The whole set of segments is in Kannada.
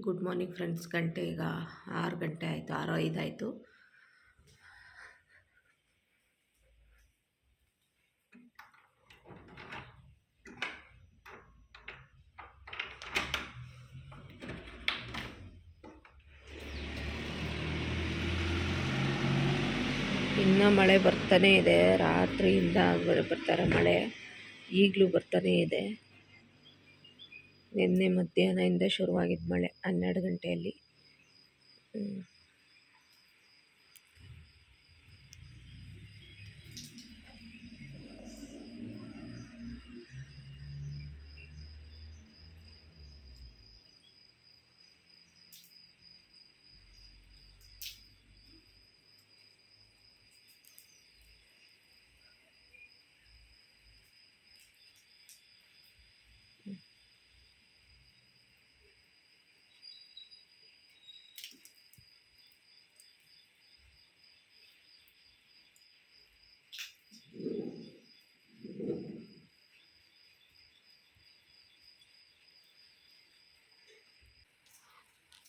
Good morning friends. ಗಂಟೆ ಈಗ 6 ಗಂಟೆ ಆಯಿತು, 6:05 ಆಯಿತು. ಇನ್ನು ಮಳೆ ಬರ್ತಾನೆ ಇದೆ, ರಾತ್ರಿಯಿಂದ ಬರ್ತಾರೆ ಮಳೆ. ಈಗಲೂ ಬರ್ತಾನೆ ಇದೆ. ನಿನ್ನೆ ಮಧ್ಯಾಹ್ನದಿಂದ ಶುರುವಾಗಿದ್ದ ಮಳೆ 12 ಗಂಟೆಯಲ್ಲಿ.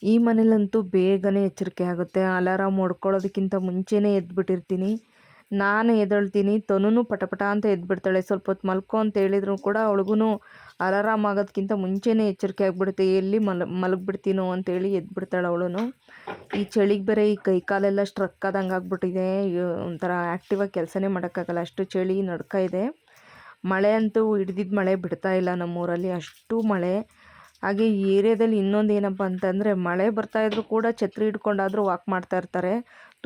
ಈ ಮನೇಲಂತೂ ಬೇಗನೆ ಎಚ್ಚರಿಕೆ ಆಗುತ್ತೆ. ಅಲಾರಾಮ್ ಹೊಡ್ಕೊಳ್ಳೋದಕ್ಕಿಂತ ಮುಂಚೆನೇ ಎದ್ಬಿಟ್ಟಿರ್ತೀನಿ. ನಾನು ಎದ್ದೇಳ್ತೀನಿ, ತನುನು ಪಟಪಟ ಅಂತ ಎದ್ಬಿಡ್ತಾಳೆ. ಸ್ವಲ್ಪ ಹೊತ್ತು ಮಲ್ಕೊ ಅಂತ ಹೇಳಿದ್ರು ಕೂಡ ಅವಳಿಗೂ ಅಲಾರಾಮ್ ಆಗೋದಕ್ಕಿಂತ ಮುಂಚೆನೇ ಎಚ್ಚರಿಕೆ ಆಗಿಬಿಡುತ್ತೆ. ಎಲ್ಲಿ ಮಲಗಿಬಿಡ್ತೀನೋ ಅಂತೇಳಿ ಎದ್ಬಿಡ್ತಾಳೆ ಅವಳು. ಈ ಚಳಿಗೆ ಬೇರೆ ಈ ಕೈ ಕಾಲೆಲ್ಲ ಸ್ಟ್ರಕ್ ಆದಂಗೆ ಆಗ್ಬಿಟ್ಟಿದೆ. ಒಂಥರ ಆ್ಯಕ್ಟಿವಾಗಿ ಕೆಲಸನೇ ಮಾಡೋಕ್ಕಾಗಲ್ಲ, ಅಷ್ಟು ಚಳಿ ನಡ್ಕ ಇದೆ. ಮಳೆ ಅಂತೂ ಹಿಡ್ದಿದ್ದು ಮಳೆ ಬಿಡ್ತಾ ಇಲ್ಲ ನಮ್ಮೂರಲ್ಲಿ, ಅಷ್ಟು ಮಳೆ. ಹಾಗೆ ಈ ಏರಿಯಾದಲ್ಲಿ ಇನ್ನೊಂದು ಏನಪ್ಪ ಅಂತಂದರೆ, ಮಳೆ ಬರ್ತಾಯಿದ್ರು ಕೂಡ ಛತ್ರಿ ಹಿಡ್ಕೊಂಡಾದರೂ ವಾಕ್ ಮಾಡ್ತಾ ಇರ್ತಾರೆ.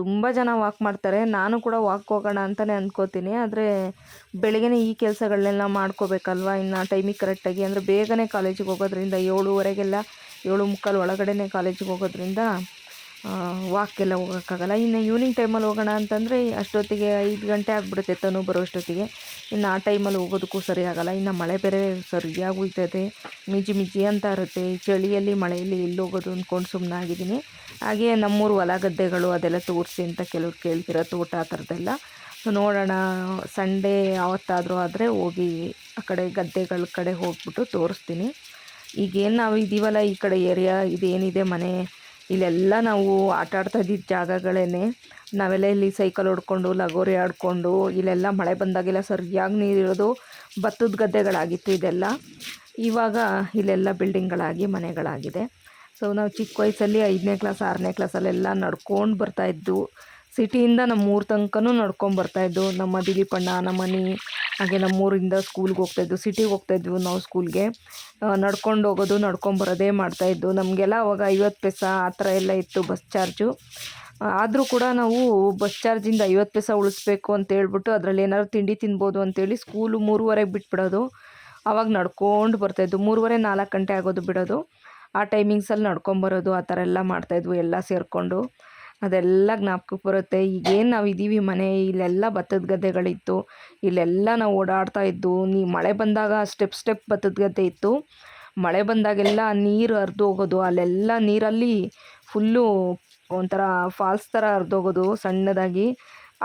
ತುಂಬ ಜನ ವಾಕ್ ಮಾಡ್ತಾರೆ. ನಾನು ಕೂಡ ವಾಕ್ ಹೋಗೋಣ ಅಂತಲೇ ಅಂದ್ಕೋತೀನಿ. ಆದರೆ ಬೆಳಗ್ಗೆನೇ ಈ ಕೆಲಸಗಳನ್ನೆಲ್ಲ ಮಾಡ್ಕೋಬೇಕಲ್ವ, ಇನ್ನು ಟೈಮಿಗೆ ಕರೆಕ್ಟಾಗಿ. ಅಂದರೆ ಬೇಗನೆ ಕಾಲೇಜಿಗೆ ಹೋಗೋದ್ರಿಂದ 7:15 7:45 ಒಳಗಡೆ ಕಾಲೇಜಿಗೆ ಹೋಗೋದ್ರಿಂದ ವಾಕ್ಗೆಲ್ಲ ಹೋಗೋಕ್ಕಾಗಲ್ಲ. ಇನ್ನು ಈವ್ನಿಂಗ್ ಟೈಮಲ್ಲಿ ಹೋಗೋಣ ಅಂತಂದರೆ ಅಷ್ಟೊತ್ತಿಗೆ 5 ಗಂಟೆ ಆಗಿಬಿಡುತ್ತೆ ತನು ಬರೋ ಅಷ್ಟೊತ್ತಿಗೆ. ಇನ್ನು ಆ ಟೈಮಲ್ಲಿ ಹೋಗೋದಕ್ಕೂ ಸರಿ ಆಗೋಲ್ಲ. ಇನ್ನು ಮಳೆ ಬೇರೆ ಸರಿಯಾಗಿ ಹೋಗ್ತದೆ, ಮಿಜಿ ಅಂತ ಇರುತ್ತೆ. ಈ ಚಳಿಯಲ್ಲಿ ಮಳೆಯಲ್ಲಿ ಎಲ್ಲಿ ಹೋಗೋದು ಅಂದ್ಕೊಂಡು ಸುಮ್ಮನಾಗಿದ್ದೀನಿ. ಹಾಗೆ ನಮ್ಮೂರು ಹೊಲ ಗದ್ದೆಗಳು ಅದೆಲ್ಲ ತೋರಿಸಿ ಅಂತ ಕೆಲವ್ರು ಕೇಳ್ತಿರೋ, ತೋಟ ಆ ಥರದ್ದೆಲ್ಲ. ಸೊ ನೋಡೋಣ, ಸಂಡೇ ಯಾವತ್ತಾದರೂ ಆದರೆ ಹೋಗಿ ಆ ಕಡೆ ಗದ್ದೆಗಳ ಕಡೆ ಹೋಗ್ಬಿಟ್ಟು ತೋರಿಸ್ತೀನಿ. ಈಗೇನು ನಾವು ಇದ್ದೀವಲ್ಲ ಈ ಕಡೆ ಏರಿಯಾ, ಇದೇನಿದೆ ಮನೆ, ಇಲ್ಲೆಲ್ಲ ನಾವು ಆಟ ಆಡ್ತಾ ಇದ್ದಿದ್ದ ಜಾಗಗಳೇ. ನಾವೆಲ್ಲ ಇಲ್ಲಿ ಸೈಕಲ್ ಹೊಡ್ಕೊಂಡು ಲಗೋರಿ ಆಡಿಕೊಂಡು ಇಲ್ಲೆಲ್ಲ ಮಳೆ ಬಂದಾಗೆಲ್ಲ ಸರಿಯಾಗಿ ನೀರಿರೋದು ಭತ್ತದ ಗದ್ದೆಗಳಾಗಿತ್ತು ಇದೆಲ್ಲ. ಇವಾಗ ಇಲ್ಲೆಲ್ಲ ಬಿಲ್ಡಿಂಗ್ಗಳಾಗಿ ಮನೆಗಳಾಗಿದೆ. ಸೊ ನಾವು ಚಿಕ್ಕ ವಯಸ್ಸಲ್ಲಿ 5ನೇ ಕ್ಲಾಸ್ 6ನೇ ಕ್ಲಾಸಲ್ಲೆಲ್ಲ ನಡ್ಕೊಂಡು ಬರ್ತಾಯಿದ್ದು. ಸಿಟಿಯಿಂದ ನಮ್ಮ ಊರ ತನಕನೂ ನಡ್ಕೊಂಬರ್ತಾಯಿದ್ದು. ನಮ್ಮ ದಿಲೀಪಣ್ಣ, ನಮ್ಮ ಮನೆ, ಹಾಗೆ ನಮ್ಮೂರಿಂದ ಸ್ಕೂಲ್ಗೆ ಹೋಗ್ತಾಯಿದ್ದು. ಸಿಟಿಗೆ ಹೋಗ್ತಾಯಿದ್ವು ನಾವು ಸ್ಕೂಲ್ಗೆ. ನಡ್ಕೊಂಡು ಹೋಗೋದು ನಡ್ಕೊಂಬರೋದೇ ಮಾಡ್ತಾಯಿದ್ದು. ನಮಗೆಲ್ಲ ಅವಾಗ 50 ಪೈಸೆ ಆ ಥರ ಎಲ್ಲ ಇತ್ತು ಬಸ್ ಚಾರ್ಜು. ಆದರೂ ಕೂಡ ನಾವು ಬಸ್ ಚಾರ್ಜಿಂದ 50 ಪೈಸೆ ಉಳಿಸ್ಬೇಕು ಅಂತ ಹೇಳ್ಬಿಟ್ಟು ಅದರಲ್ಲಿ ಏನಾದ್ರು ತಿಂಡಿ ತಿನ್ಬೋದು ಅಂತೇಳಿ ಸ್ಕೂಲು 3:30ಗೆ ಬಿಟ್ಬಿಡೋದು. ಆವಾಗ ನಡ್ಕೊಂಡು ಬರ್ತಾಯಿದ್ದು. 3:30 4 ಗಂಟೆ ಆಗೋದು ಬಿಡೋದು. ಆ ಟೈಮಿಂಗ್ಸಲ್ಲಿ ನಡ್ಕೊಂಬರೋದು, ಆ ಥರ ಎಲ್ಲ ಮಾಡ್ತಾಯಿದ್ವು ಎಲ್ಲ ಸೇರಿಕೊಂಡು. ಅದೆಲ್ಲ ಜ್ಞಾಪಕಕ್ಕೆ ಬರುತ್ತೆ. ಈಗೇನು ನಾವು ಇದ್ದೀವಿ ಮನೆ, ಇಲ್ಲೆಲ್ಲ ಭತ್ತದ ಗದ್ದೆಗಳಿತ್ತು. ಇಲ್ಲೆಲ್ಲ ನಾವು ಓಡಾಡ್ತಾ ಇದ್ದು. ಮಳೆ ಬಂದಾಗ ಸ್ಟೆಪ್ ಭತ್ತದ ಗದ್ದೆ ಇತ್ತು. ಮಳೆ ಬಂದಾಗೆಲ್ಲ ನೀರು ಹರಿದು ಹೋಗೋದು. ಅಲ್ಲೆಲ್ಲ ನೀರಲ್ಲಿ ಫುಲ್ಲು ಒಂಥರ ಫಾಲ್ಸ್ ಥರ ಹರಿದೋಗೋದು ಸಣ್ಣದಾಗಿ.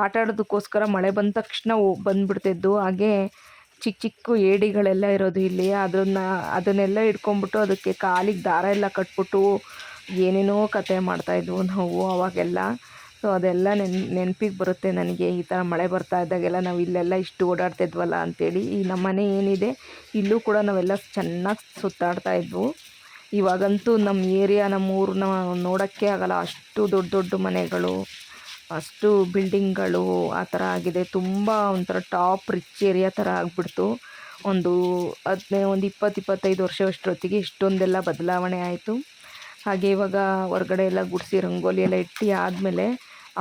ಆಟ ಆಡೋದಕ್ಕೋಸ್ಕರ ಮಳೆ ಬಂದ ತಕ್ಷಣ ಬಂದುಬಿಡ್ತಿದ್ದು. ಹಾಗೆ ಚಿಕ್ಕ ಚಿಕ್ಕ ಏಡಿಗಳೆಲ್ಲ ಇರೋದು ಇಲ್ಲಿ. ಅದನ್ನೆಲ್ಲ ಹಿಡ್ಕೊಂಬಿಟ್ಟು ಅದಕ್ಕೆ ಕಾಲಿಗೆ ದಾರ ಎಲ್ಲ ಕಟ್ಬಿಟ್ಟು ಏನೇನೋ ಕತೆ ಮಾಡ್ತಾಯಿದ್ವು ನಾವು ಅವಾಗೆಲ್ಲ. ಸೊ ಅದೆಲ್ಲ ನೆನಪಿಗೆ ಬರುತ್ತೆ ನನಗೆ. ಈ ಥರ ಮಳೆ ಬರ್ತಾ ಇದ್ದಾಗೆಲ್ಲ ನಾವು ಇಲ್ಲೆಲ್ಲ ಇಷ್ಟು ಓಡಾಡ್ತಿದ್ವಲ್ಲ ಅಂಥೇಳಿ. ಈ ನಮ್ಮ ಮನೆ ಏನಿದೆ ಇಲ್ಲೂ ಕೂಡ ನಾವೆಲ್ಲ ಚೆನ್ನಾಗಿ ಸುತ್ತಾಡ್ತಾ ಇದ್ವು. ಇವಾಗಂತೂ ನಮ್ಮ ಏರಿಯಾ, ನಮ್ಮ ಊರನ್ನ ನೋಡೋಕ್ಕೆ ಆಗಲ್ಲ, ಅಷ್ಟು ದೊಡ್ಡ ದೊಡ್ಡ ಮನೆಗಳು, ಅಷ್ಟು ಬಿಲ್ಡಿಂಗ್ಗಳು ಆ ಥರ ಆಗಿದೆ. ತುಂಬ ಒಂಥರ ಟಾಪ್ ರಿಚ್ ಏರಿಯಾ ಥರ ಆಗಿಬಿಡ್ತು. ಒಂದು 20-25 ವರ್ಷ ಅಷ್ಟೊತ್ತಿಗೆ ಇಷ್ಟೊಂದೆಲ್ಲ ಬದಲಾವಣೆ ಆಯಿತು. ಹಾಗೆ ಇವಾಗ ಹೊರಗಡೆ ಎಲ್ಲ ಗುಡಿಸಿ ರಂಗೋಲಿ ಎಲ್ಲ ಇಟ್ಟು ಆದಮೇಲೆ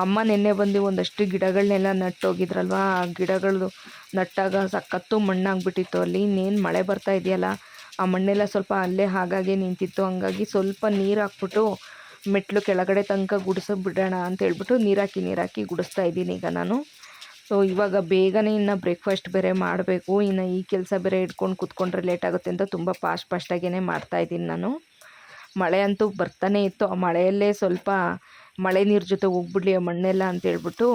ಅಮ್ಮ ನಿನ್ನೆ ಬಂದು ಒಂದಷ್ಟು ಗಿಡಗಳನ್ನೆಲ್ಲ ನಟ್ಟೋಗಿದ್ರಲ್ವ. ಆ ಗಿಡಗಳು ನಟ್ಟಾಗ ಸಖತ್ತು ಮಣ್ಣಾಗ್ಬಿಟ್ಟಿತ್ತು ಅಲ್ಲಿ. ಇನ್ನೇನು ಮಳೆ ಬರ್ತಾ ಇದೆಯಲ್ಲ, ಆ ಮಣ್ಣೆಲ್ಲ ಸ್ವಲ್ಪ ಅಲ್ಲೇ ಹಾಗಾಗಿ ನಿಂತಿತ್ತು. ಹಂಗಾಗಿ ಸ್ವಲ್ಪ ನೀರು ಹಾಕ್ಬಿಟ್ಟು ಮೆಟ್ಲು ಕೆಳಗಡೆ ತನಕ ಬಿಡೋಣ ಅಂತ ಹೇಳ್ಬಿಟ್ಟು ನೀರಾಕಿ ಗುಡಿಸ್ತಾ ಇದ್ದೀನಿ ಈಗ ನಾನು. ಸೊ ಇವಾಗ ಬೇಗನೆ ಇನ್ನು ಬ್ರೇಕ್ಫಾಸ್ಟ್ ಬೇರೆ ಮಾಡಬೇಕು. ಇನ್ನು ಈ ಕೆಲಸ ಬೇರೆ ಇಟ್ಕೊಂಡು ಕೂತ್ಕೊಂಡ್ರೆ ಲೇಟ್ ಆಗುತ್ತೆ ಅಂತ ತುಂಬ ಫಾಸ್ಟಾಗೇ ಮಾಡ್ತಾಯಿದ್ದೀನಿ ನಾನು. ಮಳೆ ಅಂತೂ ಬರ್ತಾನೆ ಇತ್ತು. ಆ ಮಳೆಯಲ್ಲೇ ಸ್ವಲ್ಪ ಮಳೆ ನೀರು ಜೊತೆ ಹೋಗ್ಬಿಡ್ಲಿ ಆ ಮಣ್ಣೆಲ್ಲ ಅಂತೇಳ್ಬಿಟ್ಟು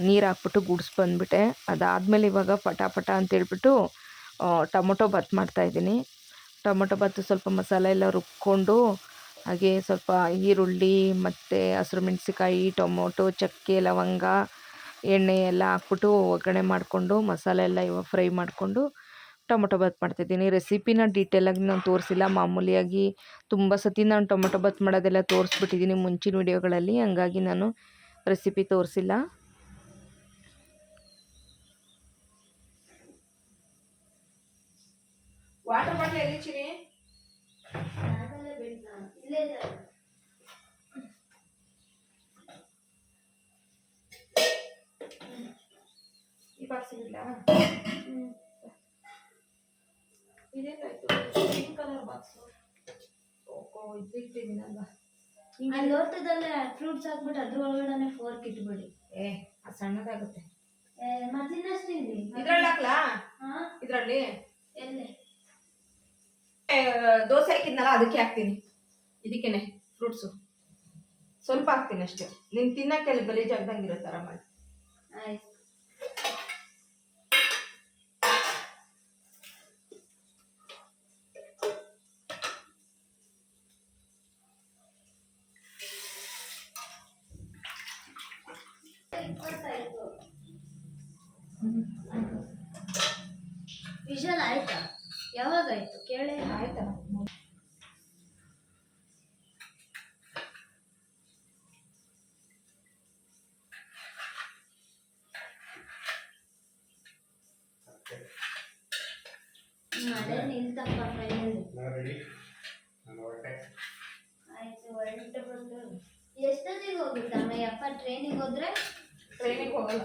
ನೀರು ಹಾಕ್ಬಿಟ್ಟು ಬಂದುಬಿಟ್ಟೆ. ಅದಾದಮೇಲೆ ಇವಾಗ ಪಟ ಅಂತೇಳ್ಬಿಟ್ಟು ಟೊಮೊಟೊ ಬಾತ್ ಮಾಡ್ತಾಯಿದ್ದೀನಿ. ಟೊಮೊಟೊ ಬಾತು ಸ್ವಲ್ಪ ಮಸಾಲೆ ಎಲ್ಲ ರುಬ್ಕೊಂಡು ಹಾಗೆ ಸ್ವಲ್ಪ ಈರುಳ್ಳಿ ಮತ್ತು ಹಸಿರು ಮೆಣಸಿಕಾಯಿ, ಟೊಮೊಟೊ, ಚಕ್ಕೆ, ಲವಂಗ, ಎಣ್ಣೆ ಎಲ್ಲ ಹಾಕ್ಬಿಟ್ಟು ಒಗ್ಗರಣೆ ಮಾಡಿಕೊಂಡು ಮಸಾಲೆ ಎಲ್ಲ ಇವಾಗ ಫ್ರೈ ಮಾಡಿಕೊಂಡು ಟೊಮೊಟೊ ಬಾತ್ ಮಾಡ್ತಾಯಿದ್ದೀನಿ. ರೆಸಿಪಿನ ಡೀಟೇಲಾಗಿ ನಾನು ತೋರಿಸಿಲ್ಲ, ಮಾಮೂಲಿಯಾಗಿ ತುಂಬ ಸತಿ ನಾನು ಟೊಮೊಟೊ ಬಾತ್ ಮಾಡೋದೆಲ್ಲ ತೋರಿಸ್ಬಿಟ್ಟಿದ್ದೀನಿ ಮುಂಚಿನ ವೀಡಿಯೋಗಳಲ್ಲಿ, ಹಂಗಾಗಿ ನಾನು ರೆಸಿಪಿ ತೋರಿಸಿಲ್ಲ. ವಾಟರ್ ಬಾಟ್ಲ್ ಎಲ್ಲಿ ಚಿನಿ? ಈ ಬಾಕ್ಸ್ ಇಲ್ಲ. ಇದೇನಾಯ್ತು? Pink colour box. ಓಹೋ, ಇಟ್ಟಿದ್ದೀನಲ್ವ. ಅಲ್ಲಿ ಲೋಟದಲ್ಲೇ ಫ್ರೂಟ್ಸ್ ಹಾಕ್ಬಿಟ್ಟು ಅದ್ರ ಒಳಗಡೆ ಫೋರ್ಕ್ ಇಟ್ಬಿಡಿ. ಅದು ಸಣ್ಣದಾಗುತ್ತೆ. ಮತ್ತಿನ್ನಷ್ಟು ಇಲ್ಲಿ ಇದ್ರಲ್ಲಿ ಹಾಕ್ಲಾ? ಇದರಲ್ಲಿ ಎಲ್ಲಿ ದೋಸೆ ಹಾಕಿದ್ನಲ್ಲ ಅದಕ್ಕೆ ಹಾಕ್ತೀನಿ. ಇದಕ್ಕೇನೆ ಫ್ರೂಟ್ಸು ಸ್ವಲ್ಪ ಹಾಕ್ತೀನಿ ಅಷ್ಟೇ. ನೀನು ತಿನ್ನಕ್ಕೆ ಗಲೀಜ್ ಆಗ್ದಂಗೆ ಇರೋ ಥರ ಮಾಡಿ. ಆಯ್ತು. ವಿಷಲ್ ಆಯ್ತಾ? ಯಾವಾಗ ಆಯ್ತು ಕೇಳಿ? ಆಯ್ತಾ? ಮಳೆ ನಿಲ್ತಪ್ಪ ಫೈನಲಿ. ಆಯ್ತು, ಹೊರಟು ಬಂದು ಎಷ್ಟೊತ್ತಿಗೆ ಹೋಗುತ್ತೆ ಅಮ್ಮಯ್ಯಪ್ಪ? ಟ್ರೈನಿಗೆ ಹೋದ್ರೆ? ಟ್ರೈನಿಗೆ ಹೋಗಲ್ಲ,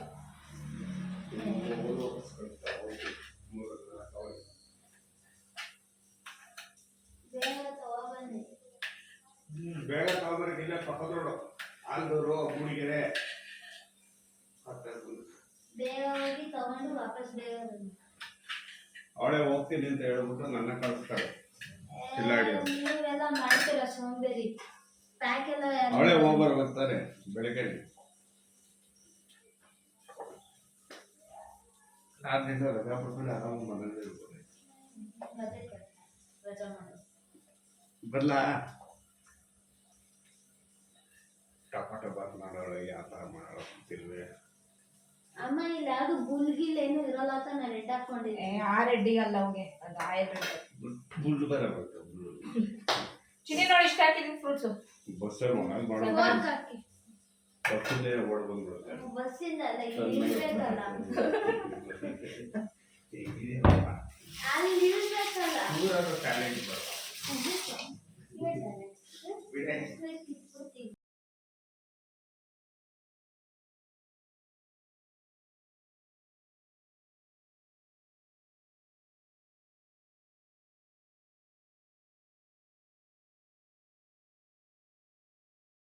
ಬೇಗ ತಗೊಂಡ್ಬರಕ್ಕೆ. ಇಲ್ಲ ಪಕ್ಕದೋಡು ಆಲ್ದೂರು ಮೂಡಿಗೆರೆ ಬೇಗ ಹೋಗಿ ತಗೊಂಡು ವಾಪಸ್ ಬೇಗ ಬಂದು ಅವಳೇ ಹೋಗ್ತೀನಿ ಅಂತ ಹೇಳ್ಬಿಟ್ಟು ನನ್ನ ಕಳಿಸ್ತಾಳೆ. ನೀವೆಲ್ಲ ಮಾಡ್ತೀರ ಸೋಂಬೇರಿ. ಪ್ಯಾಕ್ ಎಲ್ಲ ಅವಳೇ ಹೋಗ್ಬರ್ ಬರ್ತಾರೆ ಬೆಳಗ್ಗೆ. 6 ದಿನ ರಜಾ ಪಡ್ಕೊಂಡು ಆರಾಮ ಮನೇಲಿ ಇರ್ಬೋದು. ಬರ್ಲಾ? ಟೊಮಾಟೊ ಬಾತ್ ಮಾಡೋಳೆ ಯಾವ ಥರ ಮಾಡೋಳು ಗೊತ್ತಿಲ್ವೇ? ಅಮ್ಮ ಇಲ್ಲಿ ಯಾವುದು ಬುಲ್ಗಿಲ್ ಏನು ಇರಲ್ಲ ಅಂತ ನಾನು ರೆಡ್ ಹಾಕೊಂಡಿದ್ದೆ. ಆ ರೆಡ್ಡಿಗಲ್ಲ ಅವ್ಗೆ, ಅದು ಆಯಿಲ್ ರೆಡ್. ಬುಲ್ ಬರಬೇಕು. ಚಿನಿ ನೋಡಿ ಇಷ್ಟ ಹಾಕಿದ್ದೀನಿ ಫ್ರೂಟ್ಸು. ಬಸ್ಸಲ್ಲಿ ಮಾಡೋದು ಬಸ್ಸಿಂದ ಓಡ್ ಬಂದ್ಬಿಡುತ್ತೆ. ಬಸ್ಸಿಂದ ಅಲ್ಲ, ಇಲ್ಲಿ ಇರ್ಬೇಕಲ್ಲ. ಅಲ್ಲಿ ಇರ್ಬೇಕಲ್ಲ. ಊರಾಗ ಟ್ಯಾಲೆಂಟ್ ಬರಲ್ಲ.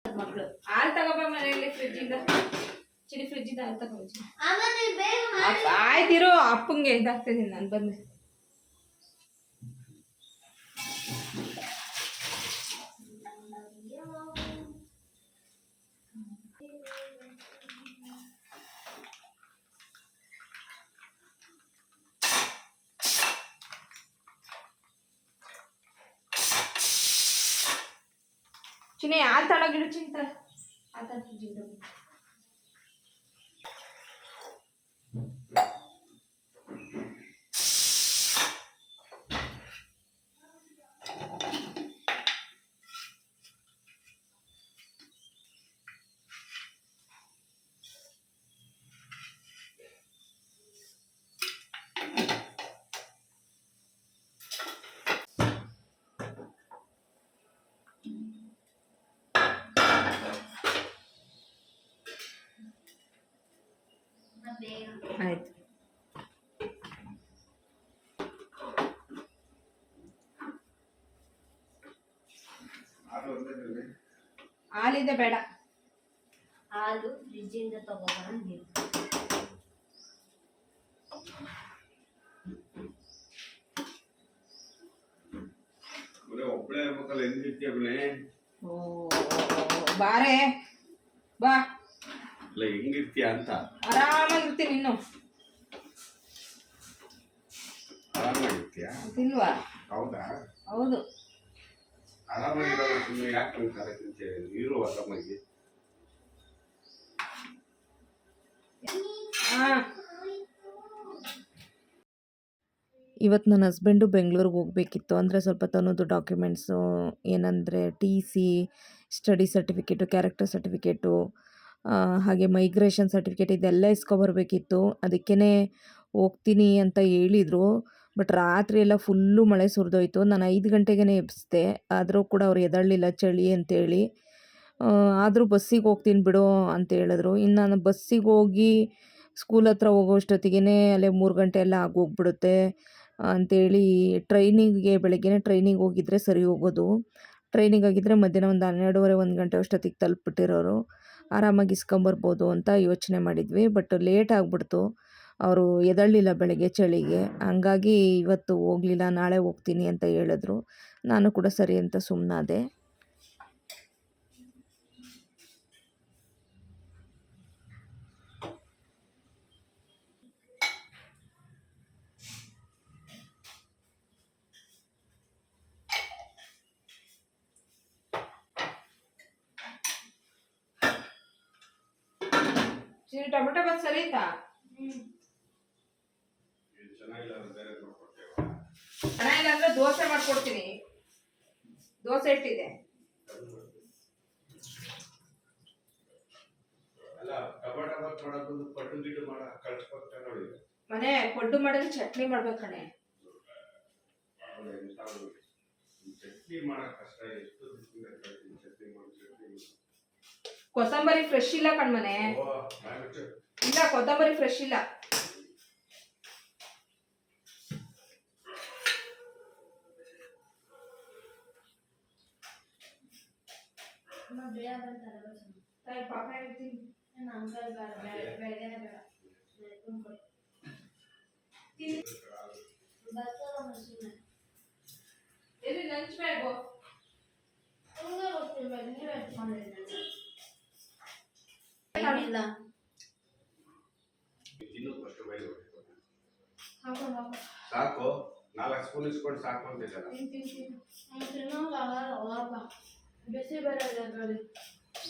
ಮಕ್ಕಳು ಹಾಲು ತಗೋಬ ಮನೆಯಲ್ಲಿ ಫ್ರಿಜ್ಜಿಂದ. ಚಿಡಿ ಫ್ರಿಜ್ಜಿಂದ ಹಾಲು ತಗೋಬ. ಆಯ್ತಿರು, ಅಪ್ಪಂಗೆ ಇದಾಗ್ತಿದ್ದೀನಿ ನಾನು ಬಂದೆ. ಚಿನಿ ಹಾಲು ತಳಗಿಡು ಚಿಂತ. ಹಾಲು ಫ್ರಿಜ್ಜಿಂದ ಆಯ್ತು. ಹಾಲಿದೆ ಬೇಡ, ಹಾಲು ಫ್ರಿಜ್ಜಿಂದ ತಗೋಬಂದು ಒಬ್ಬಳೇ ಇರ್ಬೇಕಲ್ಲ. ಹೆಂಗಿರ್ತೀಯ? ಓ ಬಾರೆ ಬಾ. ಇಲ್ಲ ಹೆಂಗಿರ್ತೀಯ ಅಂತ. ಆರಾಮಾಗಿರ್ತೀನಿ. ಇನ್ನು ಆರಾಮಾಗಿರ್ತೀಯ ಇಲ್ವಾ? ಹೌದಾ? ಹೌದು. ಆರಾಮಾಗಿರೋದು ಸುಮ್ಮನೆ ಯಾಕೆ ನಂಗೆ ತಲೆ ತಿಂತೀಯ ಇರು ಆರಾಮಾಗಿ. ಇವತ್ತು ನನ್ನ ಹಸ್ಬೆಂಡು ಬೆಂಗಳೂರಿಗೆ ಹೋಗಬೇಕಿತ್ತು. ಅಂದರೆ ಸ್ವಲ್ಪ ತನ್ನದು ಡಾಕ್ಯುಮೆಂಟ್ಸು ಏನಂದರೆ T C, study certificate, character certificate, ಹಾಗೆ ಮೈಗ್ರೇಷನ್ ಸರ್ಟಿಫಿಕೇಟ್ ಇದೆಲ್ಲ ಇಸ್ಕೊಬರ್ಬೇಕಿತ್ತು. ಅದಕ್ಕೇ ಹೋಗ್ತೀನಿ ಅಂತ ಹೇಳಿದರು. ಬಟ್ ರಾತ್ರಿ ಎಲ್ಲ ಫುಲ್ಲು ಮಳೆ ಸುರಿದೋಯ್ತು. ನಾನು 5 ಗಂಟೆಗೇ ಎಬ್ಬಿಸಿದೆ. ಆದರೂ ಕೂಡ ಅವ್ರು ಎದ್ದೇಳಲಿಲ್ಲ ಚಳಿ ಅಂತೇಳಿ. ಆದರೂ ಬಸ್ಸಿಗೆ ಹೋಗ್ತೀನಿ ಬಿಡು ಅಂತ ಹೇಳಿದ್ರು. ಇನ್ನು ನಾನು ಬಸ್ಸಿಗೆ ಹೋಗಿ ಸ್ಕೂಲ್ ಹತ್ರ ಹೋಗೋಷ್ಟೊತ್ತಿಗೇ ಅಲ್ಲೇ 3 ಗಂಟೆ ಎಲ್ಲ ಆಗೋಗ್ಬಿಡುತ್ತೆ ಅಂಥೇಳಿ ಬೆಳಗ್ಗೆನೇ ಟ್ರೈನಿಗೆ ಹೋಗಿದ್ರೆ ಸರಿ ಹೋಗೋದು. ಟ್ರೈನಿಗೆ ಆಗಿದ್ದರೆ ಮಧ್ಯಾಹ್ನ ಒಂದು 12:30 1 ಗಂಟೆ ಅಷ್ಟೊತ್ತಿಗೆ ತಲುಪಿಬಿಟ್ಟಿರೋರು. ಆರಾಮಾಗಿ ಇಸ್ಕೊಂಬರ್ಬೋದು ಅಂತ ಯೋಚನೆ ಮಾಡಿದ್ವಿ. ಬಟ್ ಲೇಟ್ ಆಗಿಬಿಡ್ತು. ಅವರು ಎದ್ದೇಳಲಿಲ್ಲ ಬೆಳಗ್ಗೆ ಚಳಿಗೆ. ಹಂಗಾಗಿ ಇವತ್ತು ಹೋಗಲಿಲ್ಲ, ನಾಳೆ ಹೋಗ್ತೀನಿ ಅಂತ ಹೇಳಿದ್ರು. ನಾನು ಕೂಡ ಸರಿ ಅಂತ ಸುಮ್ಮನಾದೆ. ಟೊಮೆಟೊ ಬಾತ್ ಸರಿ ಆಯ್ತಾ? ಚೆನ್ನಾಗಿಲ್ಲ ಬೇರೆ ನೋಡ್ಕೊಡ್ತೇವೆ. ಅಣ್ಣ ಇಲ್ಲಾಂದ್ರೆ ದೋಸೆ ಮಾಡ್ಕೊಡ್ತೀನಿ. ದೋಸೆ ಇಟ್ಟಿದೆ. ಅಲ್ಲ ಟೊಮೆಟೊ ಬಾತ್ ಮಾಡೋದು ಪಟ್ಟು ಗಿಟ್ಟು ಕಳ್ಸ್ಕೊಡ್ತಾ ನೋಡಿ. ಮನೆ ಪಡ್ಡು ಮಾಡಿದ್ರೆ ಚಟ್ನಿ ಮಾಡ್ಬೇಕಣೆ. ಚಟ್ನಿ ಮಾಡಕ್ ಕಷ್ಟ. ಎಷ್ಟು ಚಟ್ನಿ ಮಾಡಿ ಕೊತ್ತಂಬರಿ ಫ್ರೆಶ್ ಇಲ್ಲ ಕಣ್ಮನೆ. ಇಲ್ಲ ಕೊತ್ತಂಬರಿ ಫ್ರೆಶ್ ಇಲ್ಲ. ಎಲ್ಲಿ ಲಂಚ್ ಬ್ಯಾಗು? ಇಲ್ಲ ಸಾಕು 4 ಸ್ಪೂನ್ ಇಸ್ಕೊಂಡು ಸಾಕು ಅಂತಿದ್ದಲ್ಲ. ಬಿಸಿ ಬೇರೆ ಇದೆ ಅದರಲ್ಲಿ.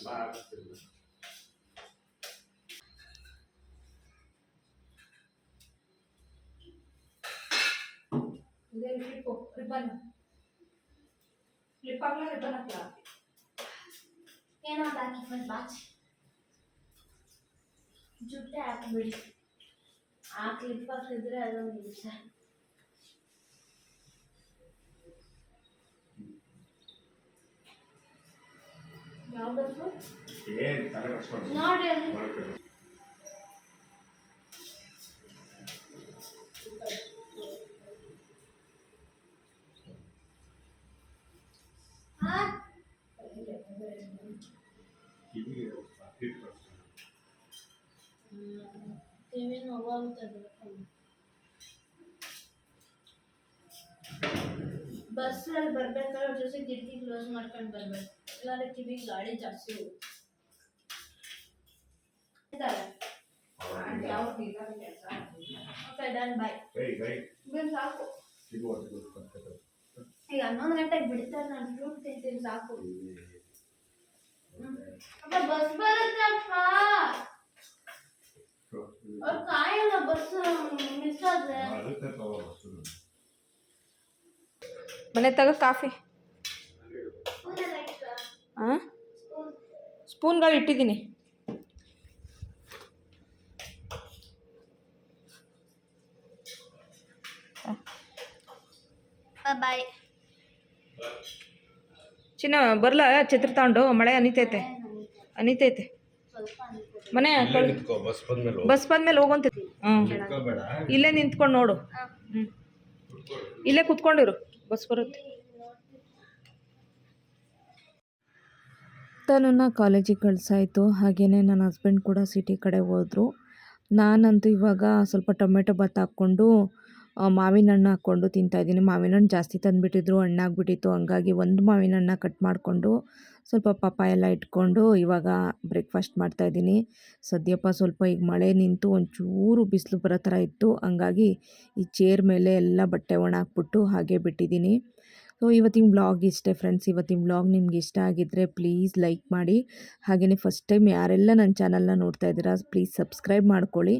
ಬಾ ಆಗ್ತಿಲ್ಲ. ಇದೇ ರಿಬ್ಬನ್ ಕ್ಲಿಪ್ ಹಾಕ್ಲಾ ರಿಬ್ಬನ್ ಹಾಕ್ಲಾ? ಏನೋ ಹಾಕಿ ಫಸ್ಟ್ ಬಾಚ್ ಜುಟ್ಟೆ ಹಾಕಿಬಿಡಿ. ಆ ಕ್ಲಿಪ್ ಹಾಕಿದ್ರೆ ಅದೊಂದು ನಿಮಿಷ. ಯಾವ್ದು ಏನ್ ತಲೆ ಕಟ್ಸ್ಕೊಂಡು ನೋಡಿ ಅಲ್ಲಿ ಟಿವಿ ನೋವಾಗುತ್ತದೆ. ಬಸ್ಸಲ್ಲಿ ಬರ್ಬೇಕಾದ್ರೆ ಜೊತೆ ಕಿಟಕಿ ಕ್ಲೋಸ್ ಮಾಡ್ಕೊಂಡು ಬರ್ಬೇಕು. ಇಲ್ಲಾಂದ್ರೆ ಕಿವಿ ಗಾಳಿ ಜಾಸ್ತಿ ಹೋಗುತ್ತೆ. Okay done bye. ಸಾಕು ಈಗ 11 ಗಂಟೆಗೆ ಬಿಡ್ತಾರೆ. ನಾನು ಫ್ರೂಟ್ ತಿಂತೀನಿ ಸಾಕು. ಅಪ್ಪ ಬಸ್ ಬರುತ್ತಪ್ಪ. ಅವ್ರು ಕಾಯಲ್ಲ ಬಸ್ ಮಿಸ್ ಆದ್ರೆ. ಮನೆ ತಗ ಕಾಫಿ. ಹಾಂ ಸ್ಪೂನ್ಗಳು ಇಟ್ಟಿದ್ದೀನಿ. ಬಾಯ್ ಚಿನ್ನ ಬರಲ ಛತ್ರಿ ತಗೊಂಡು ಮಳೆ ಅನಿತೈತೆ ಮನೆ ಬಸ್ ಬಂದ್ಮೇಲೆ ಹೋಗಂತ. ಇಲ್ಲೇ ನಿಂತ್ಕೊಂಡು ನೋಡು. ಇಲ್ಲೇ ಕುತ್ಕೊಂಡಿರು ಬಸ್ ಬರುತ್ತೆ. ತನ್ನ ಕಾಲೇಜಿಗೆ ಕಳ್ಸಾಯಿತು. ಹಾಗೆಯೇ ನನ್ನ ಹಸ್ಬೆಂಡ್ ಕೂಡ ಸಿಟಿ ಕಡೆ ಹೋದರು. ನಾನಂತೂ ಇವಾಗ ಸ್ವಲ್ಪ ಟೊಮೆಟೊ ಬಾತ್ ಹಾಕ್ಕೊಂಡು ಮಾವಿನ ಹಣ್ಣು ಹಾಕ್ಕೊಂಡು ತಿಂತಾಯಿದ್ದೀನಿ. ಮಾವಿನ ಹಣ್ಣು ಜಾಸ್ತಿ ತಂದುಬಿಟ್ಟಿದ್ರು, ಹಣ್ಣಾಗ್ಬಿಟ್ಟಿತ್ತು. ಹಂಗಾಗಿ ಒಂದು ಮಾವಿನ ಹಣ್ಣು ಕಟ್ ಮಾಡಿಕೊಂಡು ಸ್ವಲ್ಪ ಪಪ್ಪಾಯ ಎಲ್ಲ ಇಟ್ಕೊಂಡು ಇವಾಗ ಬ್ರೇಕ್ಫಾಸ್ಟ್ ಮಾಡ್ತಾಯಿದ್ದೀನಿ. ಸದ್ಯಪ್ಪ ಸ್ವಲ್ಪ ಈಗ ಮಳೆ ನಿಂತು ಒಂಚೂರು ಬಿಸಿಲು ಬರೋ ಥರ ಇತ್ತು. ಹಂಗಾಗಿ ಈ ಚೇರ್ ಮೇಲೆ ಎಲ್ಲ ಬಟ್ಟೆ ಒಣ ಹಾಕ್ಬಿಟ್ಟು ಹಾಗೆ ಬಿಟ್ಟಿದ್ದೀನಿ. ಸೊ ಇವತ್ತಿನ ಬ್ಲಾಗ್ ಇಷ್ಟೇ ಫ್ರೆಂಡ್ಸ್. ಇವತ್ತಿನ ಬ್ಲಾಗ್ ನಿಮ್ಗೆ ಇಷ್ಟ ಆಗಿದ್ದರೆ ಪ್ಲೀಸ್ ಲೈಕ್ ಮಾಡಿ. ಹಾಗೆಯೇ ಫಸ್ಟ್ ಟೈಮ್ ಯಾರೆಲ್ಲ ನನ್ನ ಚಾನಲ್ನ ನೋಡ್ತಾ ಇದ್ದೀರಾ ಪ್ಲೀಸ್ ಸಬ್ಸ್ಕ್ರೈಬ್ ಮಾಡ್ಕೊಳ್ಳಿ.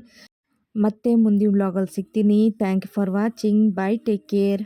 ಮತ್ತೆ ಮುಂದಿನ ಬ್ಲಾಗಲ್ಲಿ ಸಿಗ್ತೀನಿ. Thank you for watching. Bye, take care.